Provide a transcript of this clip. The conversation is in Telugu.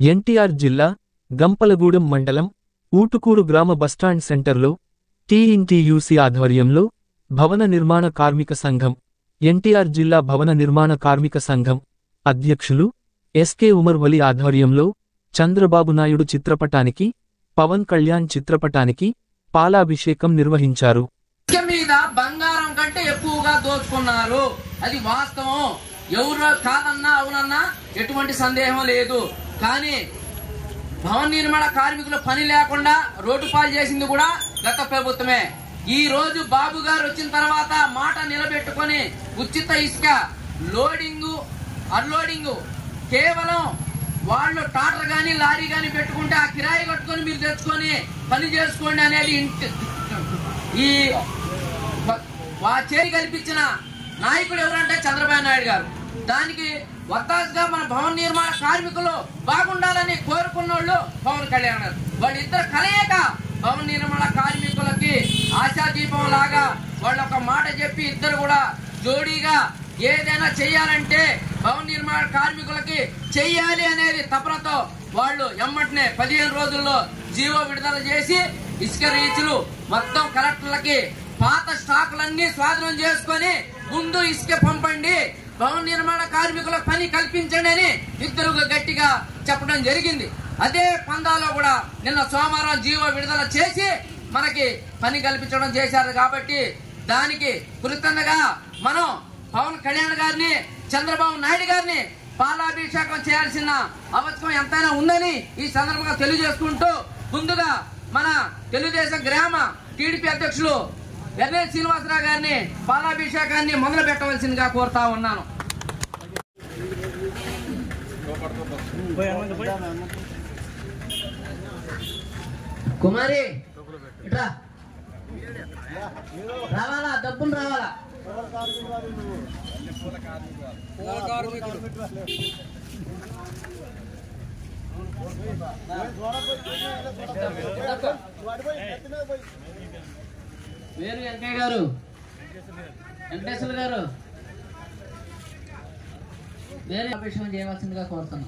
ఎన్టీఆర్ జిల్లా గంపలగూడెం మండలం ఊటుకూరు గ్రామ బస్టాండ్ సెంటర్లో టీఎన్టీయూసీ ఆధ్వర్యంలో భవన నిర్మాణ కార్మిక సంఘం ఎన్టీఆర్ జిల్లా భవన నిర్మాణ కార్మిక సంఘం అధ్యక్షులు ఎస్కే ఉమర్ వలి ఆధ్వర్యంలో చంద్రబాబు నాయుడు చిత్రపటానికి పవన్ కళ్యాణ్ చిత్రపటానికి పాలాభిషేకం నిర్వహించారు. మీద బంగారం కంటే ఎక్కువగా దోచుకున్నారు. అది వాస్తవం. ఎవరో కాదన్నా అవునన్నా ఎటువంటి సందేహం లేదు. కానీ భవన నిర్మాణ కార్మికుల పని లేకుండా రోడ్డు పాలు చేసింది కూడా గత ప్రభుత్వమే. ఈ రోజు బాబు గారు వచ్చిన తర్వాత మాట నిలబెట్టుకొని ఉచిత ఇసుక లోడింగ్ అన్లోడింగ్ కేవలం వాళ్ళు టాటర్ గాని లారీ గాని పెట్టుకుంటే ఆ కిరాయి కట్టుకొని మీరు తెచ్చుకొని పని చేసుకోండి అనేది ఈ చేరి కల్పించిన నాయకుడు ఎవరంటే చంద్రబాబు నాయుడు గారు. దానికి వత్తాసుగా మన భవన నిర్మాణ కార్మికులు బాగుండాలని కోరుకున్నోళ్ళు పవన్ కళ్యాణ్ గారు. వాళ్ళిద్దరు కలయిక భవన నిర్మాణ కార్మికులకి ఆశాదీపం లాగా వాళ్ళు ఒక మాట చెప్పి ఇద్దరు కూడా జోడీగా ఏదైనా చెయ్యాలంటే భవన నిర్మాణ కార్మికులకి చెయ్యాలి అనేది తపనతో వాళ్ళు ఎమ్మటనే 15 రోజుల్లో జీవో విడుదల చేసి ఇసుక రీచులు మొత్తం కలెక్టర్లకి పాత స్టాకులన్నీ స్వాధీనం చేసుకొని ముందు ఇసుక పంపండి, భవన నిర్మాణ కార్మికుల పని కల్పించండి అని ఇద్దరు గట్టిగా చెప్పడం జరిగింది. అదే పందాలో కూడా నిన్న సోమవారం జీవో విడుదల చేసి మనకి పని కల్పించడం చేశారు. కాబట్టి దానికి కృతజ్ఞతగా మనం పవన్ కళ్యాణ్ గారిని చంద్రబాబు నాయుడు గారిని పాలాభిషేకం చేయాల్సిన అవసరం ఎంతైనా ఉందని ఈ సందర్భంగా తెలియజేసుకుంటూ ముందుగా మన తెలుగుదేశం గ్రామ టీడీపీ అధ్యక్షులు ఎర్నేని శ్రీనివాసరావు గారిని పాలాభిషేకాన్ని మొదలు పెట్టవలసిందిగా కోరుతా ఉన్నాను. కుమారి ఇట్లా రావాలా, డబ్బులు రావాలా. వేరు వెంకయ్య గారు, వెంకటేశ్వర గారు వేరే అభిషేకం చేయవలసిందిగా కోరుతున్నాను.